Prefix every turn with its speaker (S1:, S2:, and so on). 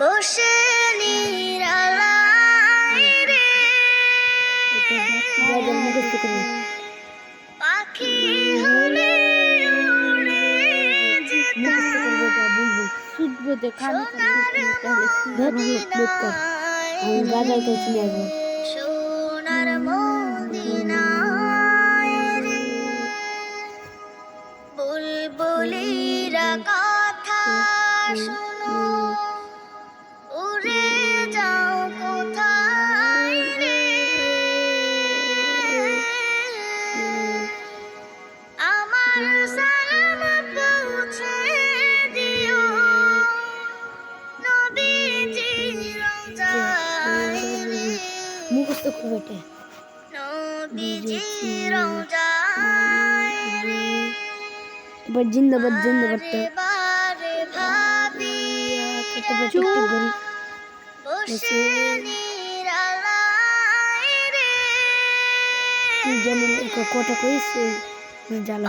S1: বসে নিরালায় রে পাখি হলে উড়ে যেতাম সোনার মদিনায় সোনার মদিনায় রে বুলবুলিরা কথা শোনো উড়ে যাও কোথায় রে আমার সালাম পৌঁছে দিও নবীজির রওজায় রে
S2: মুখস্থ করবে
S1: নবীজির রওজায় রে
S2: এবার জিন্দাবাদ জিন্দাবাদ
S1: বারে ভাবি বসে নিরালায় রে
S2: যেমন কটা কইছে জ্বালা